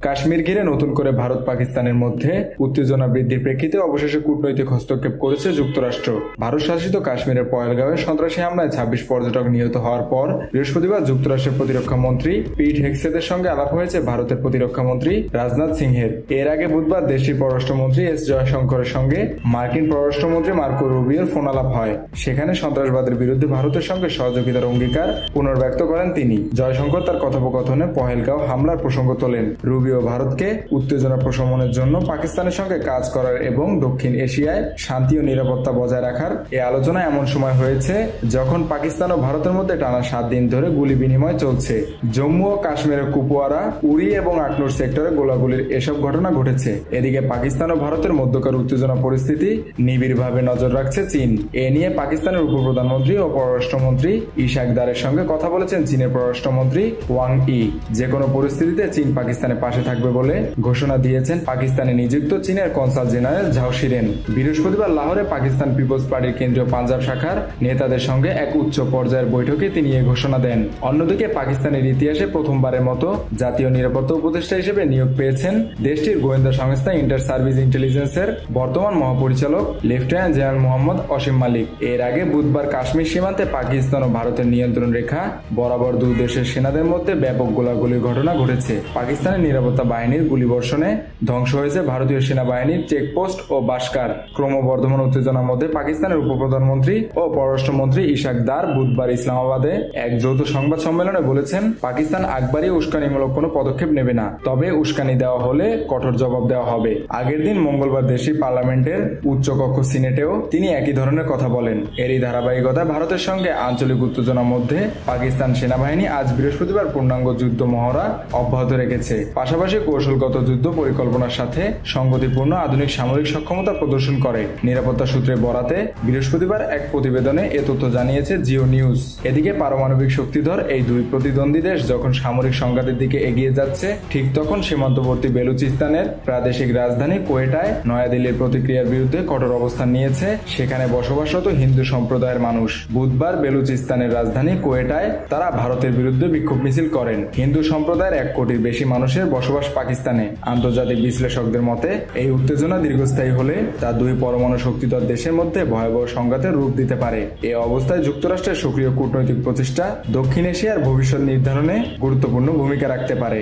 কাশ্মীর ঘিরে নতুন করে ভারত পাকিস্তানের মধ্যে উত্তেজনা বৃদ্ধির প্রেক্ষিতে অবশেষে কূটনৈতিক হস্তক্ষেপ করেছে যুক্তরাষ্ট্র। ভারত শাসিত কাশ্মীরের পহেলগাঁওয়ে সন্ত্রাসী হামলায় ২৬ পর্যটক নিহত হওয়ার পর বৃহস্পতিবার যুক্তরাষ্ট্রের প্রতিরক্ষা মন্ত্রী পিট হেগসেথের সঙ্গে আলাপ হয়েছে ভারতের প্রতিরক্ষা মন্ত্রী রাজনাথ সিংহের। এর আগে বুধবার দেশটির পররাষ্ট্রমন্ত্রী এস জয়শঙ্করের সঙ্গে মার্কিন পররাষ্ট্রমন্ত্রী মার্কো রুবিওর ফোন আলাপ হয়। সেখানে সন্ত্রাসবাদের বিরুদ্ধে ভারতের সঙ্গে সহযোগিতার অঙ্গীকার পুনর্ব্যক্ত করেন তিনি। জয়শঙ্কর তার কথোপকথনে পহেলগাঁও হামলার প্রসঙ্গ তোলেন। রুবিও ভারতকে উত্তেজনা প্রশমনের জন্য পাকিস্তানের সঙ্গে কাজ করার এবং দক্ষিণ এশিয়ায় শান্তি ও নিরাপত্তা বজায় রাখার এই আলোচনা এমন সময় হয়েছে যখন পাকিস্তান ও ভারতের মধ্যে টানা ৭ দিন ধরে গুলি বিনিময় চলছে। জম্মু ও কাশ্মীরের কুপওয়ারা, উরি এবং আখনুর সেক্টরে গোলাগুলির এসব ঘটনা ঘটেছে। এদিকে পাকিস্তান ও ভারতের মধ্যকার উত্তেজনা পরিস্থিতি নিবিড়ভাবে নজর রাখছে চীন। এ নিয়ে পাকিস্তানের উপপ্রধানমন্ত্রী ও পররাষ্ট্রমন্ত্রী ইশাক দারের সঙ্গে কথা বলেছেন চীনের পররাষ্ট্রমন্ত্রী ওয়াং ই। যে কোনো পরিস্থিতিতে চীন পাকিস্তানের পাশে থাকবে বলে ঘোষণা দিয়েছেন পাকিস্তানে নিযুক্ত চীনের কনসাল জেনারেল ঝাও শিরেন। বৃহস্পতিবার লাহোরে পাকিস্তান পিপলস পার্টির কেন্দ্রীয় পাঞ্জাব শাখার নেতাদের সঙ্গে এক উচ্চ পর্যায়ের বৈঠকে তিনি এ ঘোষণা দেন। অন্যদিকে পাকিস্তানের ইতিহাসে প্রথমবারের মতো জাতীয় নিরাপত্তা উপদেষ্টা হিসেবে নিয়োগ পেয়েছেন দেশটির গোয়েন্দা সংস্থা ইন্টার সার্ভিস ইন্টেলিজেন্সের বর্তমান মহাপরিচালক লেফটেন্যান্ট জেনারেল মোহাম্মদ অসীম মালিক। এর আগে বুধবার কাশ্মীর সীমান্তে পাকিস্তান ও ভারতের নিয়ন্ত্রণ রেখা বরাবর দুই দেশের সেনাদের মধ্যে ব্যাপক গোলাগুলির ঘটনা ঘটেছে। পাকিস্তানের নিরাপত্তা বাহিনীর গুলিবর্ষণে ধ্বংস হয়েছে ভারতীয় সেনাবাহিনীর চেকপোস্ট ও বাস্কার। ক্রমবর্ধমান উত্তেজনার মধ্যে পাকিস্তানের উপপ্রধানমন্ত্রী ও পররাষ্ট্রমন্ত্রী ইশাক দার বুধবার ইসলামাবাদে এক যৌথ সংবাদ সম্মেলনে বলেছেন, পাকিস্তান একবারই উস্কানিমূলক কোনো পদক্ষেপ নেবে না, তবে উস্কানি দেওয়া হলে কঠোর জবাব দেওয়া হবে। আগের দিন মঙ্গলবার দেশটির পার্লামেন্টের উচ্চকক্ষ সিনেটেও তিনি একই ধরনের কথা বলেন। এরই ধারাবাহিকতায় ভারতের সঙ্গে আঞ্চলিক উত্তেজনার মধ্যে পাকিস্তান সেনাবাহিনী আজ বৃহস্পতিবার পূর্ণাঙ্গ যুদ্ধ মহড়া অব্যাহত রেখেছে। পাশাপাশি কৌশলগত যুদ্ধ পরিকল্পনার সাথে সংগতিপূর্ণ আধুনিক সামরিক সক্ষমতা প্রদর্শন করে। নিরাপত্তা সূত্রে বরাতে বৃহস্পতিবার এক প্রতিবেদনে এ তথ্য জানিয়েছে জিও নিউজ। এদিকে পারমাণবিক শক্তিধর এই দুই প্রতিদ্বন্দ্বী দেশ যখন সামরিক সংঘাতের দিকে এগিয়ে যাচ্ছে, ঠিক তখন সীমান্তবর্তী বেলুচিস্তানের প্রাদেশিক রাজধানী কোয়েটায় নয়াদিল্লির প্রতিক্রিয়ার বিরুদ্ধে কঠোর অবস্থান নিয়েছে সেখানে বসবাসরত হিন্দু সম্প্রদায়ের মানুষ। বুধবার বেলুচিস্তানের রাজধানী কোয়েটায় তারা ভারতের বিরুদ্ধে বিক্ষোভ মিছিল করেন। হিন্দু সম্প্রদায়ের ১ কোটির বেশি মানুষের বসবাস পাকিস্তানে। আন্তর্জাতিক বিশ্লেষকদের মতে এই উত্তেজনা দীর্ঘস্থায়ী হলে তা দুই পরমাণু শক্তিধর দেশের মধ্যে ভয়াবহ সংঘাতের রূপ দিতে পারে। এ অবস্থায় যুক্তরাষ্ট্রের সক্রিয় কূটনৈতিক প্রচেষ্টা দক্ষিণ এশিয়ার ভবিষ্যৎ নির্ধারণে গুরুত্বপূর্ণ ভূমিকা রাখতে পারে।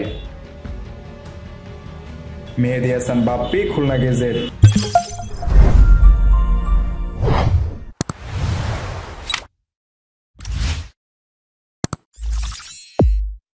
মেহেদী হাসান বাপ্পি, খুলনা গেজেট।